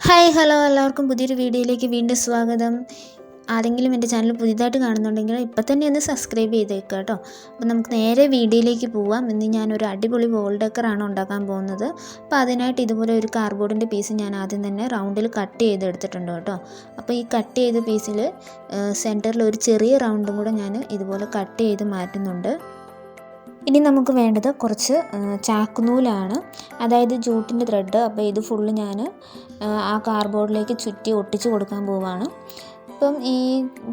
Hi hello എല്ലാവർക്കും പുതിയൊരു വീഡിയോയിലേക്ക് വീണ്ടും സ്വാഗതം. ആരെങ്കിലും എൻ്റെ ചാനൽ പുതിയതായിട്ട് കാണുന്നുണ്ടെങ്കിൽ ഇപ്പം തന്നെ ഒന്ന് സബ്സ്ക്രൈബ് ചെയ്തേക്കുക കേട്ടോ. അപ്പോൾ നമുക്ക് നേരെ വീഡിയോയിലേക്ക് പോവാം. ഇന്ന് ഞാനൊരു അടിപൊളി വോൾ ഡെക്കറാണ് ഉണ്ടാക്കാൻ പോകുന്നത്. അപ്പോൾ അതിനായിട്ട് ഇതുപോലെ ഒരു കാർഡ്ബോർഡിൻ്റെ പീസ് ഞാൻ ആദ്യം തന്നെ റൗണ്ടിൽ കട്ട് ചെയ്തെടുത്തിട്ടുണ്ട് കേട്ടോ. അപ്പോൾ ഈ കട്ട് ചെയ്ത പീസിൽ സെൻറ്ററിൽ ഒരു ചെറിയ റൗണ്ടും കൂടെ ഞാൻ ഇതുപോലെ കട്ട് ചെയ്ത് മാറ്റുന്നുണ്ട്. ഇനി നമുക്ക് വേണ്ടത് കുറച്ച് ചാക്കുനൂലാണ്, അതായത് ജൂട്ടിൻ്റെ ത്രെഡ്. അപ്പോൾ ഇത് ഫുള്ള് ഞാൻ ആ കാർഡ്ബോർഡിലേക്ക് ചുറ്റി ഒട്ടിച്ച് കൊടുക്കാൻ പോവുകയാണ്. ഇപ്പം ഈ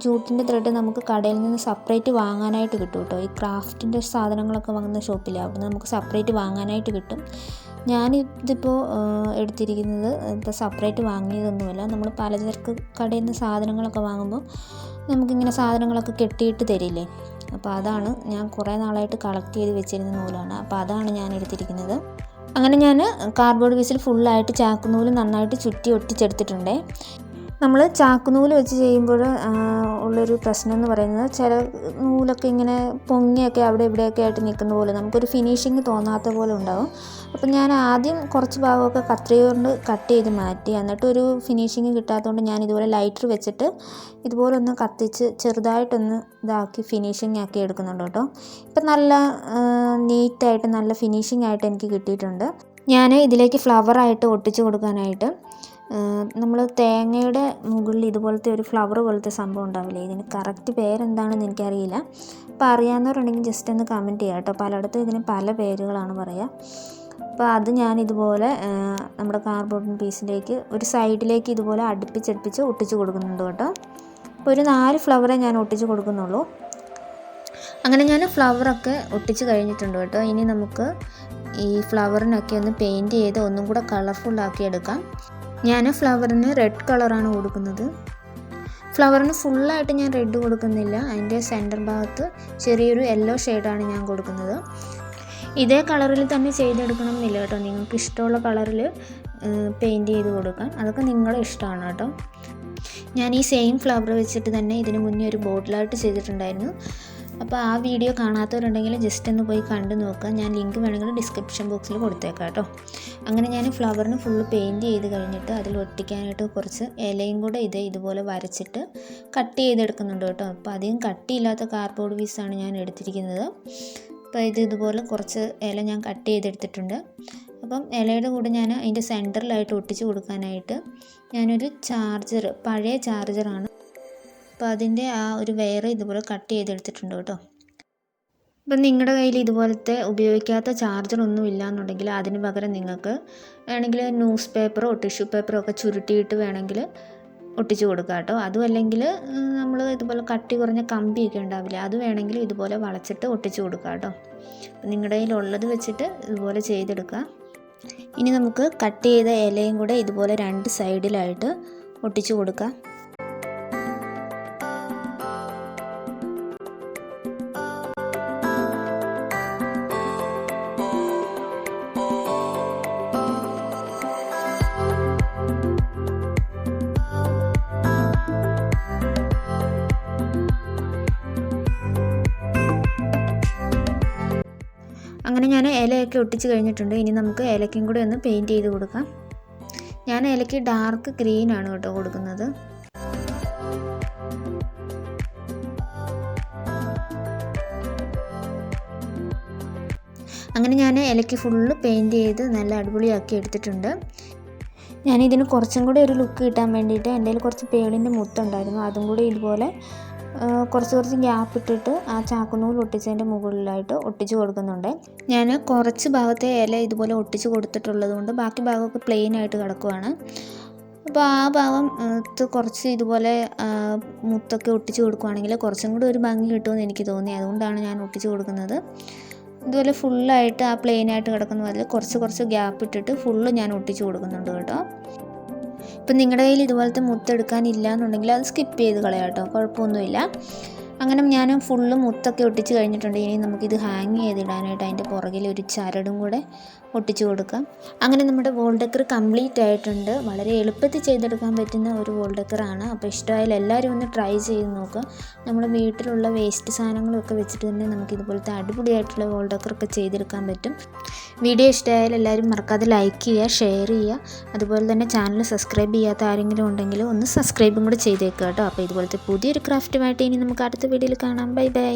ജൂട്ടിൻ്റെ ത്രെഡ് നമുക്ക് കടയിൽ നിന്ന് സെപ്പറേറ്റ് വാങ്ങാനായിട്ട് കിട്ടും കേട്ടോ. ഈ ക്രാഫ്റ്റിൻ്റെ സാധനങ്ങളൊക്കെ വാങ്ങുന്ന ഷോപ്പിൽ അവിടെ നമുക്ക് സെപ്പറേറ്റ് വാങ്ങാനായിട്ട് കിട്ടും. ഞാനിതിപ്പോൾ എടുത്തിരിക്കുന്നത് ഇപ്പോൾ സെപ്പറേറ്റ് വാങ്ങിയതൊന്നുമല്ല. നമ്മൾ പലചരക്ക് കടയിൽ നിന്ന് സാധനങ്ങളൊക്കെ വാങ്ങുമ്പോൾ നമുക്കിങ്ങനെ സാധനങ്ങളൊക്കെ കെട്ടിയിട്ട് തരില്ലേ, അപ്പോൾ അതാണ് ഞാൻ കുറേ നാളായിട്ട് കളക്ട് ചെയ്ത് വെച്ചിരുന്ന നൂലാണ്. അപ്പോൾ അതാണ് ഞാൻ എടുത്തിരിക്കുന്നത്. അങ്ങനെ ഞാൻ കാർഡ്ബോർഡ് പീസിൽ ഫുള്ളായിട്ട് ചാക്കുനൂല് നന്നായിട്ട് ചുറ്റി ഒട്ടിച്ചെടുത്തിട്ടുണ്ട്. നമ്മൾ ചാക്കുനൂല് വെച്ച് ചെയ്യുമ്പോൾ ഉള്ളൊരു പ്രശ്നം എന്ന് പറയുന്നത് ചില നൂലൊക്കെ ഇങ്ങനെ പൊങ്ങിയൊക്കെ അവിടെ ഇവിടെയൊക്കെ ആയിട്ട് നിൽക്കുന്ന പോലെ നമുക്കൊരു ഫിനിഷിങ് തോന്നാത്ത പോലെ ഉണ്ടാകും. അപ്പം ഞാൻ ആദ്യം കുറച്ച് ഭാഗമൊക്കെ കത്രിക കൊണ്ട് കട്ട് ചെയ്ത് മാറ്റി. എന്നിട്ടൊരു ഫിനിഷിങ് കിട്ടാത്തതുകൊണ്ട് ഞാൻ ഇതുപോലെ ലൈറ്റർ വെച്ചിട്ട് ഇതുപോലെ ഒന്ന് കത്തിച്ച് ചെറുതായിട്ടൊന്ന് ഇതാക്കി ഫിനിഷിങ് ആക്കി എടുക്കുന്നുണ്ട് കേട്ടോ. ഇപ്പം നല്ല നീറ്റായിട്ട് നല്ല ഫിനിഷിംഗ് ആയിട്ട് എനിക്ക് കിട്ടിയിട്ടുണ്ട്. ഞാൻ ഇതിലേക്ക് ഫ്ലവറായിട്ട് ഒട്ടിച്ച് കൊടുക്കാനായിട്ട് നമ്മൾ തേങ്ങയുടെ മുകളിൽ ഇതുപോലത്തെ ഒരു ഫ്ലവർ പോലത്തെ സംഭവം ഉണ്ടാവില്ലേ, ഇതിന് കറക്റ്റ് പേരെന്താണെന്ന് എനിക്കറിയില്ല. അപ്പോൾ അറിയാവുന്നവരുണ്ടെങ്കിൽ ജസ്റ്റ് ഒന്ന് കമൻറ്റ് ചെയ്യാം കേട്ടോ. പലയിടത്തും ഇതിന് പല പേരുകളാണ് പറയുക. അപ്പോൾ അത് ഞാൻ ഇതുപോലെ നമ്മുടെ കാർഡ്ബോർഡ് പീസിലേക്ക് ഒരു സൈഡിലേക്ക് ഇതുപോലെ അടുപ്പിച്ചടുപ്പിച്ച് ഒട്ടിച്ച് കൊടുക്കുന്നുണ്ട് കേട്ടോ. അപ്പോൾ ഒരു 4 ഫ്ലവറേ ഞാൻ ഒട്ടിച്ച് കൊടുക്കുന്നുള്ളൂ. അങ്ങനെ ഞാൻ ഫ്ലവറൊക്കെ ഒട്ടിച്ച് കഴിഞ്ഞിട്ടുണ്ട് കേട്ടോ. ഇനി നമുക്ക് ഈ ഫ്ലവറിനൊക്കെ ഒന്ന് പെയിൻറ്റ് ചെയ്ത് ഒന്നും കൂടെ കളർഫുള്ളാക്കി എടുക്കാം. ഞാൻ ഫ്ലവറിന് റെഡ് കളറാണ് കൊടുക്കുന്നത്. ഫ്ലവറിന് ഫുള്ളായിട്ട് ഞാൻ റെഡ് കൊടുക്കുന്നില്ല, അതിൻ്റെ സെൻറ്റർ ഭാഗത്ത് ചെറിയൊരു യെല്ലോ ഷെയ്ഡാണ് ഞാൻ കൊടുക്കുന്നത്. ഇതേ കളറിൽ തന്നെ ചെയ്തെടുക്കണം എന്നില്ല കേട്ടോ, നിങ്ങൾക്ക് ഇഷ്ടമുള്ള കളറിൽ പെയിൻറ്റ് ചെയ്ത് കൊടുക്കാം, അതൊക്കെ നിങ്ങളുടെ ഇഷ്ടമാണ് കേട്ടോ. ഞാൻ ഈ സെയിം ഫ്ലവർ വെച്ചിട്ട് തന്നെ ഇതിന് മുന്നേ ഒരു ബോട്ടിലായിട്ട് ചെയ്തിട്ടുണ്ടായിരുന്നു. അപ്പോൾ ആ വീഡിയോ കാണാത്തവരുണ്ടെങ്കിൽ ജസ്റ്റ് ഒന്ന് പോയി കണ്ടു നോക്കുക. ഞാൻ ലിങ്ക് വേണമെങ്കിൽ ഡിസ്ക്രിപ്ഷൻ ബോക്സിൽ കൊടുത്തേക്കാം കേട്ടോ. അങ്ങനെ ഞാൻ ഫ്ലവറിന് ഫുള്ള് പെയിൻറ്റ് ചെയ്ത് കഴിഞ്ഞിട്ട് അതിൽ ഒട്ടിക്കാനായിട്ട് കുറച്ച് ഇലയും കൂടെ ഇതുപോലെ വരച്ചിട്ട് കട്ട് ചെയ്തെടുക്കുന്നുണ്ട് കേട്ടോ. അപ്പോൾ അധികം കട്ടിയില്ലാത്ത കാർഡ്ബോർഡ് പീസാണ് ഞാൻ എടുത്തിരിക്കുന്നത്. അപ്പോൾ ഇതുപോലെ കുറച്ച് ഇല ഞാൻ കട്ട് ചെയ്തെടുത്തിട്ടുണ്ട്. അപ്പം ഇലയുടെ കൂടെ ഞാൻ അതിൻ്റെ സെൻറ്ററിലായിട്ട് ഒട്ടിച്ച് കൊടുക്കാനായിട്ട് ഞാനൊരു ചാർജർ, പഴയ ചാർജറാണ്, അപ്പോൾ അതിൻ്റെ ആ ഒരു വയർ ഇതുപോലെ കട്ട് ചെയ്തെടുത്തിട്ടുണ്ട് കേട്ടോ. അപ്പം നിങ്ങളുടെ കയ്യിൽ ഇതുപോലത്തെ ഉപയോഗിക്കാത്ത ചാർജർ ഒന്നും ഇല്ല എന്നുണ്ടെങ്കിൽ അതിന് പകരം നിങ്ങൾക്ക് വേണമെങ്കിൽ ന്യൂസ് പേപ്പറോ ടിഷ്യൂ പേപ്പറോ ഒക്കെ ചുരുട്ടിയിട്ട് വേണമെങ്കിൽ ഒട്ടിച്ച് കൊടുക്കുക കേട്ടോ. അതും അല്ലെങ്കിൽ നമ്മൾ ഇതുപോലെ കട്ടി കുറഞ്ഞ കമ്പിയൊക്കെ ഉണ്ടാവില്ല, അത് വേണമെങ്കിൽ ഇതുപോലെ വളച്ചിട്ട് ഒട്ടിച്ച് കൊടുക്കുക കേട്ടോ. അപ്പം നിങ്ങളുടെ കയ്യിലുള്ളത് വെച്ചിട്ട് ഇതുപോലെ ചെയ്തെടുക്കുക. ഇനി നമുക്ക് കട്ട് ചെയ്ത ഇലയും കൂടെ ഇതുപോലെ 2 സൈഡിലായിട്ട് ഒട്ടിച്ച് കൊടുക്കുക. അങ്ങനെ ഞാൻ ഇലയൊക്കെ ഒട്ടിച്ച് കഴിഞ്ഞിട്ടുണ്ട്. ഇനി നമുക്ക് ഇലയ്ക്കും കൂടെ ഒന്ന് പെയിൻറ്റ് ചെയ്ത് കൊടുക്കാം. ഞാൻ ഇലയ്ക്ക് ഡാർക്ക് ഗ്രീനാണ് കേട്ടോ കൊടുക്കുന്നത്. അങ്ങനെ ഞാൻ ഇലയ്ക്ക് ഫുള്ള് പെയിൻറ്റ് ചെയ്ത് നല്ല അടിപൊളിയാക്കി എടുത്തിട്ടുണ്ട്. ഞാനിതിന് കുറച്ചും കൂടി ഒരു ലുക്ക് കിട്ടാൻ വേണ്ടിയിട്ട് എൻ്റെ കയ്യിൽ കുറച്ച് പേളിൻ്റെ മുത്തുണ്ടായിരുന്നു, അതും കൂടി ഇതുപോലെ കുറച്ച് ഗ്യാപ്പ് ഇട്ടിട്ട് ആ ചാക്കുനൂൽ ഒട്ടിച്ചതിൻ്റെ മുകളിലായിട്ട് ഒട്ടിച്ച് കൊടുക്കുന്നുണ്ട്. ഞാൻ കുറച്ച് ഭാഗത്തെ ഇല ഇതുപോലെ ഒട്ടിച്ച് കൊടുത്തിട്ടുള്ളത് കൊണ്ട് ബാക്കി ഭാഗമൊക്കെ പ്ലെയിൻ ആയിട്ട് കിടക്കുവാണ്. അപ്പോൾ ആ ഭാഗം കുറച്ച് ഇതുപോലെ മുത്തൊക്കെ ഒട്ടിച്ച് കൊടുക്കുകയാണെങ്കിൽ കുറച്ചും കൂടി ഒരു ഭംഗി കിട്ടുമെന്ന് എനിക്ക് തോന്നി, അതുകൊണ്ടാണ് ഞാൻ ഒട്ടിച്ച് കൊടുക്കുന്നത്. ഇതുപോലെ ഫുള്ളായിട്ട് ആ പ്ലെയിനായിട്ട് കിടക്കുന്ന അതിൽ കുറച്ച് ഗ്യാപ്പ് ഇട്ടിട്ട് ഫുള്ള് ഞാൻ ഒട്ടിച്ച് കൊടുക്കുന്നുണ്ട് കേട്ടോ. ഇപ്പം നിങ്ങളുടെ കയ്യിൽ ഇതുപോലത്തെ മുത്തെടുക്കാനില്ല എന്നുണ്ടെങ്കിൽ അത് സ്കിപ്പ് ചെയ്ത് കളയാം കേട്ടോ, കുഴപ്പമൊന്നുമില്ല. അങ്ങനെ ഞാൻ ഫുള്ള് മുത്തൊക്കെ ഒട്ടിച്ച് കഴിഞ്ഞിട്ടുണ്ട്. ഇനി നമുക്കിത് ഹാങ് ചെയ്തിടാനായിട്ട് അതിൻ്റെ പുറകിൽ ഒരു ചരടും കൂടെ ഒട്ടിച്ചു കൊടുക്കാം. അങ്ങനെ നമ്മുടെ വോൾ ഡെക്കർ കംപ്ലീറ്റ് ആയിട്ടുണ്ട്. വളരെ എളുപ്പത്തിൽ ചെയ്തെടുക്കാൻ പറ്റുന്ന ഒരു വോൾ ഡെക്കറാണ്. അപ്പോൾ ഇഷ്ടമായാലും എല്ലാവരും ഒന്ന് ട്രൈ ചെയ്ത് നോക്കുക. നമ്മുടെ വീട്ടിലുള്ള വേസ്റ്റ് സാധനങ്ങളൊക്കെ വെച്ചിട്ട് തന്നെ നമുക്ക് ഇതുപോലത്തെ അടിപൊളിയായിട്ടുള്ള വോൾ ഡെക്കറൊക്കെ ചെയ്തെടുക്കാൻ പറ്റും. വീഡിയോ ഇഷ്ടമായാലും എല്ലാവരും മറക്കാതെ ലൈക്ക് ചെയ്യുക, ഷെയർ ചെയ്യുക. അതുപോലെ തന്നെ ചാനൽ സബ്സ്ക്രൈബ് ചെയ്യാത്ത ആരെങ്കിലും ഉണ്ടെങ്കിൽ ഒന്ന് സബ്സ്ക്രൈബും കൂടെ ചെയ്തേക്കുക കേട്ടോ. അപ്പോൾ ഇതുപോലത്തെ പുതിയൊരു ക്രാഫ്റ്റുമായിട്ട് ഇനി നമുക്ക് അടുത്ത വീഡിയോയിൽ കാണാം. Bye bye.